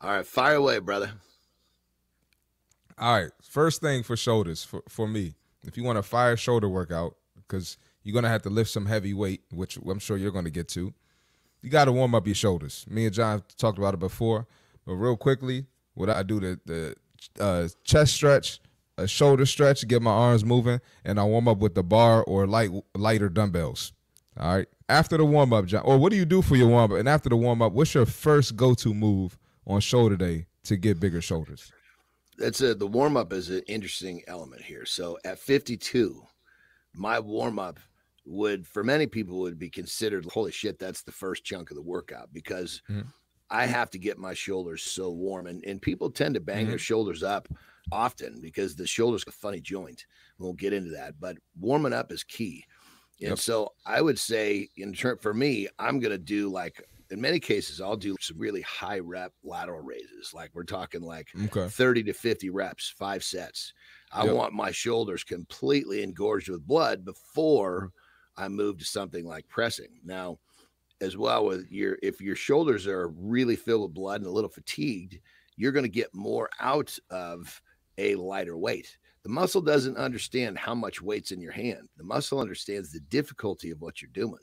All right, fire away, brother. All right, first thing for shoulders for me, if you want a fire shoulder workout, because you're gonna have to lift some heavy weight, which I'm sure you're gonna get to. You got to warm up your shoulders. Me and John talked about it before, but real quickly, what I do the chest stretch, a shoulder stretch, get my arms moving, and I warm up with the bar or lighter dumbbells. All right. After the warm up, John, or what do you do for your warm up? And after the warm up, what's your first go to move on shoulder day to get bigger shoulders? The warm up is an interesting element here. So at 52, my warm up would, for many people, would be considered, holy shit, that's the first chunk of the workout, because I have to get my shoulders so warm. And people tend to bang their shoulders up often because the shoulder's a funny joint. We won't get into that, but warming up is key. And so I would say, for me, I'm going to do, like, in many cases, I'll do some really high rep lateral raises. Like, we're talking like 30 to 50 reps, 5 sets. I want my shoulders completely engorged with blood before I move to something like pressing. Now, as well, if your shoulders are really filled with blood and a little fatigued, you're going to get more out of a lighter weight. The muscle doesn't understand how much weight's in your hand. The muscle understands the difficulty of what you're doing.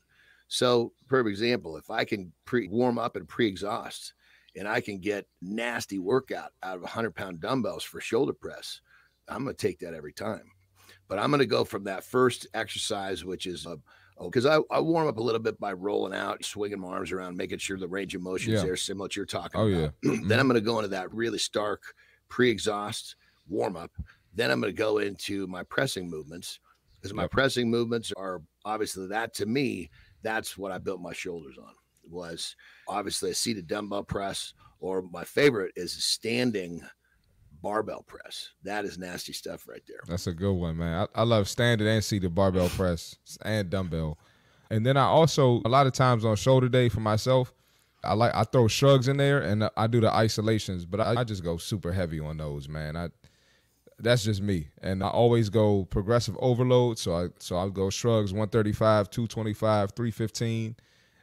So, for example, if I can warm up and pre-exhaust, and I can get nasty workout out of 100-pound dumbbells for shoulder press, I'm going to take that every time. But I'm going to go from that first exercise, which is because I warm up a little bit by rolling out, swinging my arms around, making sure the range of motion is there, similar to what you're talking about. Then I'm going to go into that really stark pre-exhaust warm up. Then I'm going to go into my pressing movements, because my pressing movements are obviously, that to me, that's what I built my shoulders on. It was obviously a seated dumbbell press, or my favorite is a standing barbell press. That is nasty stuff right there. That's a good one, man. I love standing and seated barbell press and dumbbell. And then I also, a lot of times on shoulder day for myself, I throw shrugs in there and I do the isolations, but I just go super heavy on those, man. That's just me. And I always go progressive overload. So I'll go shrugs 135, 225, 315.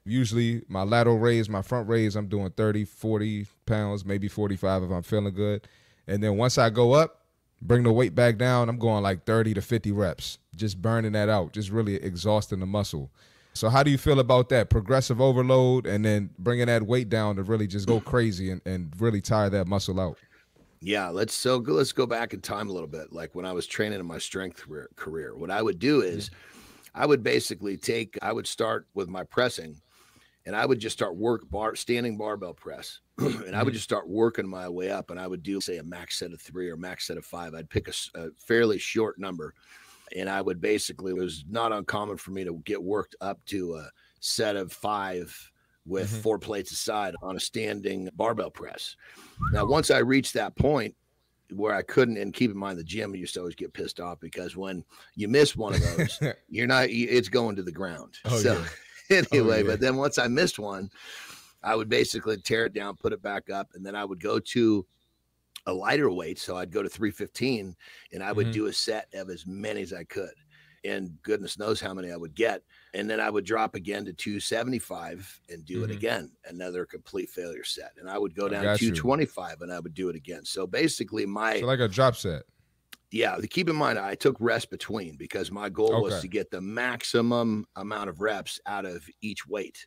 Usually my lateral raise, my front raise, I'm doing 30, 40 pounds, maybe 45 if I'm feeling good. And then once I go up, bring the weight back down, I'm going like 30 to 50 reps, just burning that out, just really exhausting the muscle. So how do you feel about that? Progressive overload and then bringing that weight down to really just go crazy and really tire that muscle out. Yeah, let's go back in time a little bit. Like when I was training in my strength career, what I would do is I would basically I would start with my pressing, and I would just start standing barbell press. And I would just start working my way up, and I would do, say, a max set of 3 or max set of 5. I'd pick a fairly short number, and I would basically, it was not uncommon for me to get worked up to a set of 5 with 4 plates aside on a standing barbell press. Now, once I reached that point where I couldn't, and keep in mind the gym used to always get pissed off because when you miss one of those, it's going to the ground. Anyway, but then once I missed one, I would basically tear it down, put it back up, and then I would go to a lighter weight. So I'd go to 315, and I would do a set of as many as I could. And goodness knows how many I would get. And then I would drop again to 275 and do it again, another complete failure set. And I would go down to 225 and I would do it again. So basically so like a drop set. Yeah. Keep in mind, I took rest between because my goal was to get the maximum amount of reps out of each weight.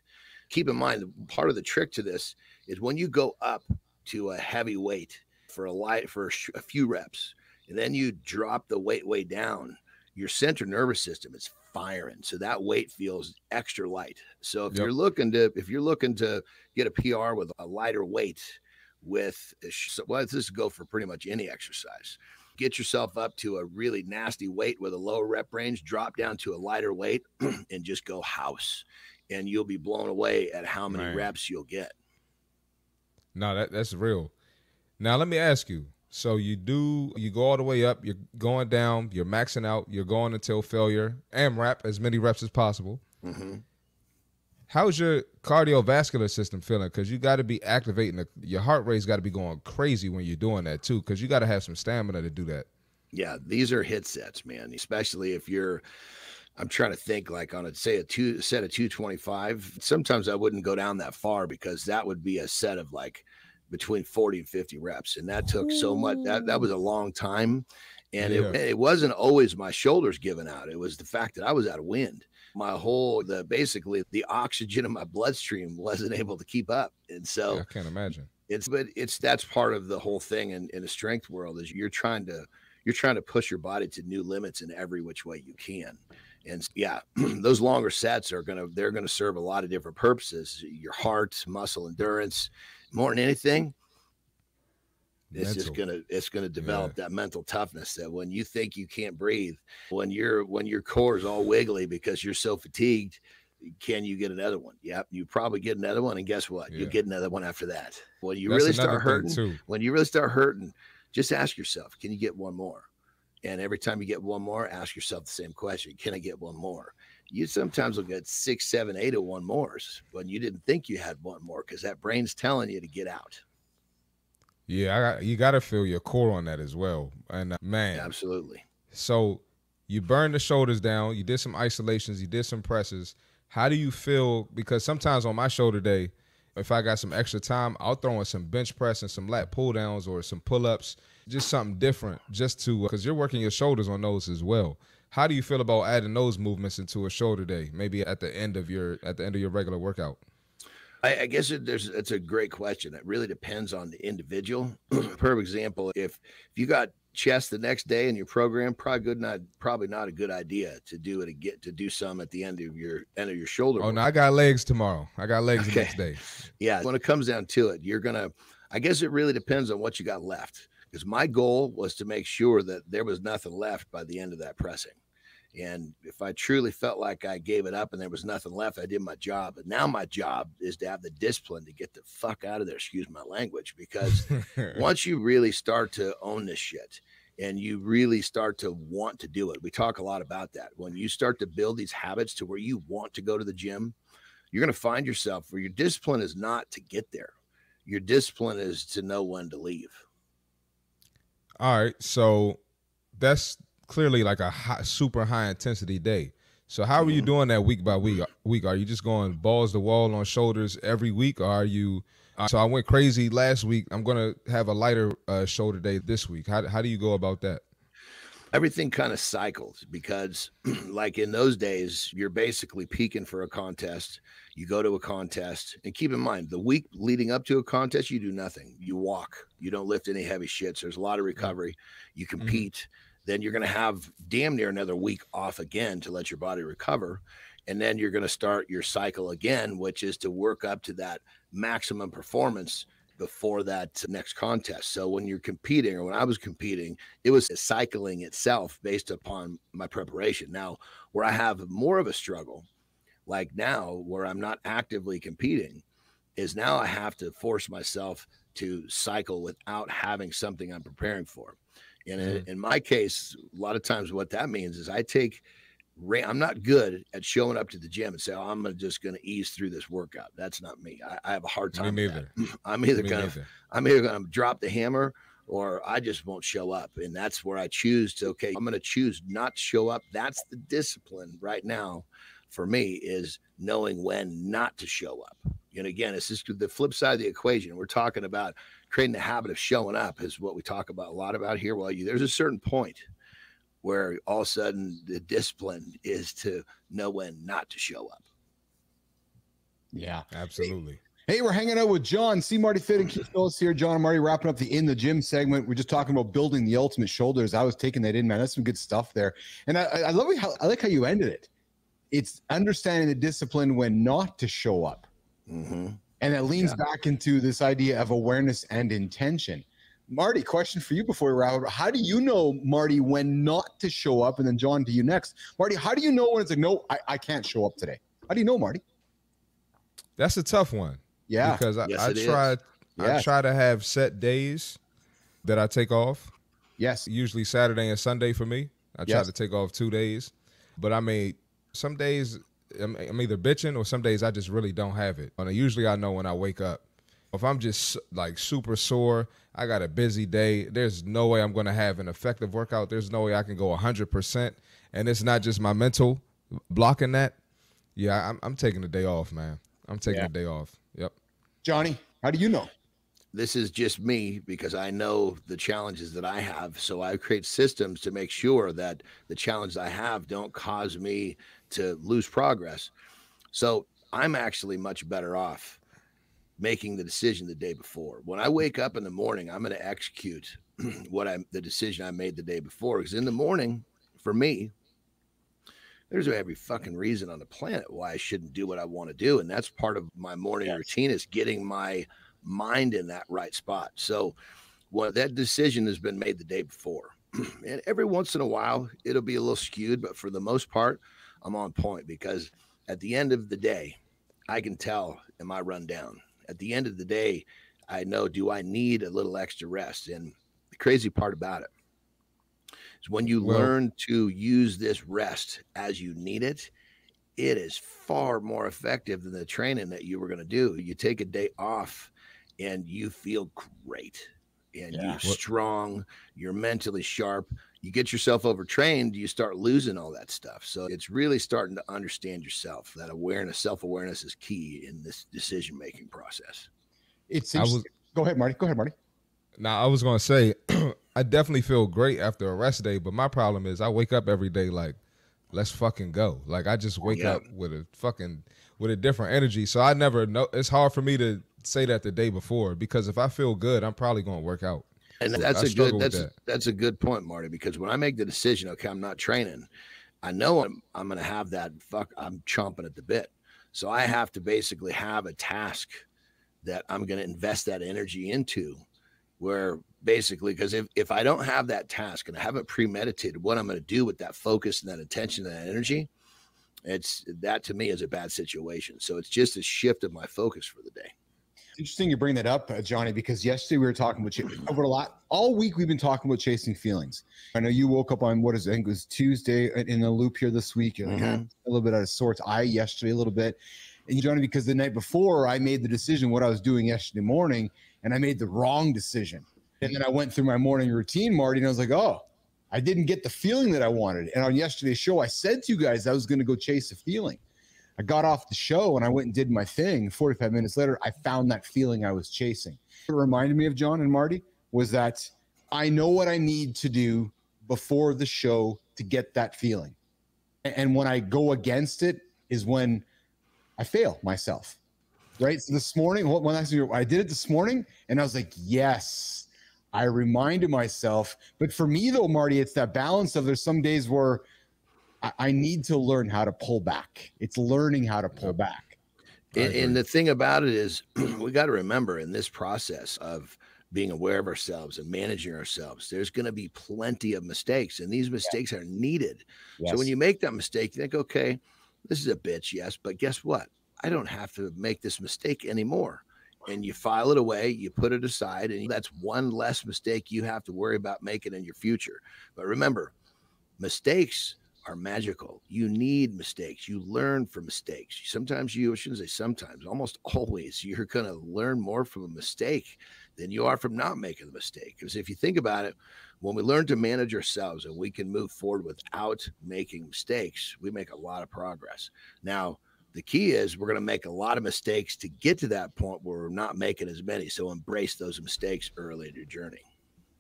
Keep in mind, part of the trick to this is when you go up to a heavy weight for a few reps, and then you drop the weight way down, your central nervous system is firing. So that weight feels extra light. So if you're looking to get a PR with a lighter weight this go for pretty much any exercise. Get yourself up to a really nasty weight with a lower rep range, drop down to a lighter weight and just go house. And you'll be blown away at how many reps you'll get. No, that's real. Now let me ask you. So you go all the way up, you're going down, you're maxing out, you're going until failure, AMRAP, as many reps as possible. How's your cardiovascular system feeling? Because you got to be activating, your heart rate's got to be going crazy when you're doing that too, because you got to have some stamina to do that. Yeah, these are hit sets, man, especially if I'm trying to think like on a set of 225. Sometimes I wouldn't go down that far because that would be a set of like between 40 and 50 reps. And that took so much, that was a long time. And Yeah. it wasn't always my shoulders giving out. It was the fact that I was out of wind. My whole, basically the oxygen in my bloodstream wasn't able to keep up. And so I can't imagine. that's part of the whole thing in the strength world is you're trying to push your body to new limits in every which way you can. And yeah, those longer sets they're gonna serve a lot of different purposes. Your heart, muscle endurance, more than anything, it's gonna develop that mental toughness that when you think you can't breathe, when your core is all wiggly because you're so fatigued, can you get another one? Yep, you probably get another one, and guess what? You'll get another one after that. When you really start hurting, just ask yourself, can you get one more? And every time you get one more, ask yourself the same question: can I get one more? You sometimes will get 6, 7, 8 of one mores when you didn't think you had one more because that brain's telling you to get out. Yeah, you got to feel your core on that as well. And man, absolutely. So you burned the shoulders down. You did some isolations. You did some presses. How do you feel? Because sometimes on my shoulder day, if I got some extra time, I'll throw in some bench press and some lat pull downs or some pull ups, just something different, just to because you're working your shoulders on those as well. How do you feel about adding those movements into a shoulder day, maybe at the end of your regular workout? I guess it's a great question. It really depends on the individual. For example, if you got chest the next day in your program, probably not a good idea to do it again, to do some at the end of your shoulder. Oh no, I got legs tomorrow. I got legs the next day. Yeah, when it comes down to it, I guess it really depends on what you got left. Because my goal was to make sure that there was nothing left by the end of that pressing. And if I truly felt like I gave it up and there was nothing left, I did my job. But now my job is to have the discipline to get the fuck out of there, excuse my language, because once you really start to own this shit and you really start to want to do it, we talk a lot about that. When you start to build these habits to where you want to go to the gym, you're going to find yourself where your discipline is not to get there. Your discipline is to know when to leave. All right. So that's clearly like a super high intensity day. So how are you doing that week by week? Are you just going balls to wall on shoulders every week? Or are you, so I went crazy last week. I'm going to have a lighter shoulder day this week. How do you go about that? Everything kind of cycles because like in those days, you're basically peaking for a contest. You go to a contest and keep in mind the week leading up to a contest, you do nothing. You walk, you don't lift any heavy shits. There's a lot of recovery. You compete. Then you're going to have damn near another week off again to let your body recover. And then you're going to start your cycle again, which is to work up to that maximum performance before that next contest. So when you're competing, or when I was competing, it was cycling itself based upon my preparation. Now, where I have more of a struggle, like now where I'm not actively competing, is now I have to force myself to cycle without having something I'm preparing for. And in my case, a lot of times what that means is I'm not good at showing up to the gym and say, oh, I'm just going to ease through this workout. That's not me. I have a hard time. Me neither. I'm either going to drop the hammer or I just won't show up. And that's where I choose to, okay, I'm going to choose not to show up. That's the discipline right now for me, is knowing when not to show up. And again, it's just the flip side of the equation. We're talking about creating the habit of showing up is what we talk about a lot about here. Well, there's a certain point where all of a sudden the discipline is to know when not to show up. Yeah, absolutely. Hey, we're hanging out with John, C. Marty Fit and Keith Phillips here. John and Marty wrapping up the In the Gym segment. We're just talking about building the ultimate shoulders. I was taking that in, man. That's some good stuff there. And I like how you ended it. It's understanding the discipline when not to show up. Mm-hmm. And it leans back into this idea of awareness and intention. Marty, question for you before we wrap up. How do you know, Marty, when not to show up? And then John, to you next. Marty, how do you know when it's like, no, I can't show up today? How do you know, Marty? That's a tough one. Yeah. Because I try to have set days that I take off. Yes. Usually Saturday and Sunday for me. I try to take off 2 days. But I mean, some days I'm either bitching or some days I just really don't have it. And usually I know when I wake up. If I'm just like super sore, I got a busy day, there's no way I'm going to have an effective workout. There's no way I can go 100%. And it's not just my mental blocking that. Yeah, I'm taking the day off, man. I'm taking the day off. Yep. Johnny, how do you know? this is just me because I know the challenges that I have. So I create systems to make sure that the challenges I have don't cause me to lose progress. So I'm actually much better off making the decision the day before. When I wake up in the morning, I'm going to execute the decision I made the day before. Because in the morning, for me, there's every fucking reason on the planet why I shouldn't do what I want to do. And that's part of my morning routine, is getting my mind in that right spot. So when that decision has been made the day before, and every once in a while it'll be a little skewed, but for the most part, I'm on point, because at the end of the day, I can tell, am I run down? At the end of the day, I know, do I need a little extra rest? And the crazy part about it is when you learn to use this rest as you need it, it is far more effective than the training that you were going to do. You take a day off and you feel great, and you're strong, you're mentally sharp. You get yourself overtrained, you start losing all that stuff. So it's really starting to understand yourself. That awareness, self-awareness is key in this decision-making process. It's interesting. Go ahead, Marty. Now, I was going to say, I definitely feel great after a rest day, but my problem is I wake up every day like, let's fucking go. Like, I just wake up with a different energy. So I never know. It's hard for me to say that the day before, because if I feel good, I'm probably going to work out. And that's a good point, Marty, because when I make the decision, okay, I'm not training, I know I'm going to have that I'm chomping at the bit. So I have to basically have a task that I'm going to invest that energy into, where basically, because if I don't have that task and I haven't premeditated what I'm going to do with that focus and that attention and that energy, that to me is a bad situation. So it's just a shift of my focus for the day. It's interesting you bring that up, Johnny, because yesterday we were talking about a lot. All week we've been talking about chasing feelings. I know you woke up on, I think it was Tuesday in a loop here this week. You're like, a little bit out of sorts. Yesterday a little bit. And Johnny, because the night before I made the decision what I was doing yesterday morning, and I made the wrong decision. And then I went through my morning routine, Marty, and I was like, oh, I didn't get the feeling that I wanted. And on yesterday's show, I said to you guys I was going to go chase a feeling. I got off the show and I went and did my thing. 45 minutes later, I found that feeling I was chasing. What it reminded me of, John and Marty, was that I know what I need to do before the show to get that feeling. And when I go against it is when I fail myself, right? So this morning, I did it this morning, and I was like, yes, I reminded myself. But for me, though, Marty, it's that balance of, there's some days where I need to learn how to pull back. It's learning how to pull back. And the thing about it is, we got to remember, in this process of being aware of ourselves and managing ourselves, there's going to be plenty of mistakes, and these mistakes are needed. So when you make that mistake, you think, okay, this is a bitch, yes, but guess what? I don't have to make this mistake anymore. And you file it away, you put it aside, and that's one less mistake you have to worry about making in your future. But remember, mistakes are magical. You need mistakes. You learn from mistakes. Sometimes I shouldn't say sometimes, almost always, you're going to learn more from a mistake than you are from not making the mistake. Because if you think about it, when we learn to manage ourselves and we can move forward without making mistakes, we make a lot of progress. Now, the key is we're going to make a lot of mistakes to get to that point where we're not making as many. So embrace those mistakes early in your journey.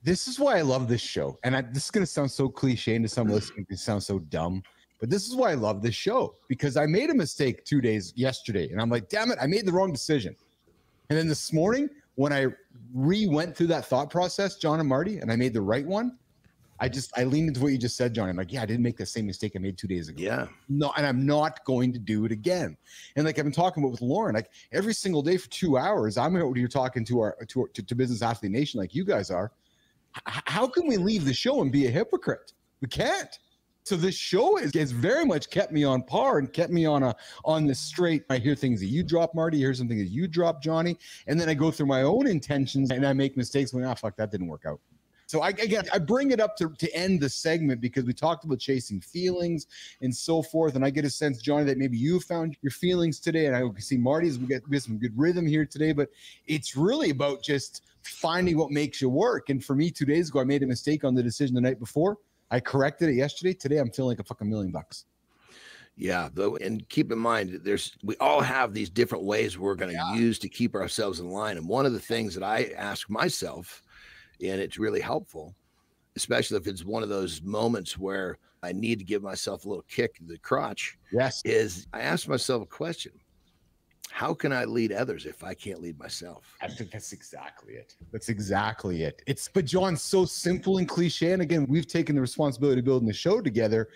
This is why I love this show. And this is going to sound so cliche, and to some listeners, it sounds so dumb. But this is why I love this show, because I made a mistake 2 days yesterday. And I'm like, damn it, I made the wrong decision. And then this morning, when I went through that thought process, John and Marty, and I made the right one, I leaned into what you just said, John. I'm like, yeah, I didn't make the same mistake I made 2 days ago. Yeah. No, and I'm not going to do it again. And like I've been talking about with Lauren, like every single day for 2 hours, I'm out here talking to Business Athlete Nation like you guys are. How can we leave the show and be a hypocrite? We can't. So this show has very much kept me on par and kept me on the straight. I hear things that you drop, Marty. I hear something that you drop, Johnny. And then I go through my own intentions and I make mistakes when, fuck, that didn't work out. So I bring it up to end the segment because we talked about chasing feelings and so forth. And I get a sense, Johnny, that maybe you found your feelings today. And I see Marty's, we get some good rhythm here today, but it's really about just finding what makes you work. And for me, 2 days ago, I made a mistake on the decision the night before. I corrected it yesterday. Today, I'm feeling like a fucking $1 million. Yeah, though, and keep in mind, we all have these different ways we're going to use to keep ourselves in line. And one of the things that I ask myself, and it's really helpful, especially if it's one of those moments where I need to give myself a little kick in the crotch, Yes. is I ask myself a question: how can I lead others if I can't lead myself? I think that's exactly it. That's exactly it. But John, so simple and cliche. And again, we've taken the responsibility of building the show together.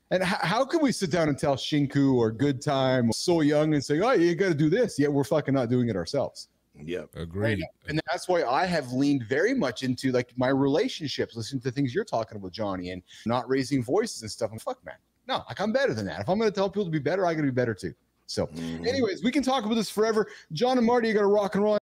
And how can we sit down and tell Shinku or Good Time, So Young, and say, oh, you got to do this, yet we're fucking not doing it ourselves? Yeah, agreed. And that's why I have leaned very much into like my relationships, listening to things you're talking about, Johnny, and not raising voices and stuff. And fuck, man, no, like I'm better than that. If I'm going to tell people to be better, I got to be better too. So anyways, we can talk about this forever. John and Marty, you got to rock and roll.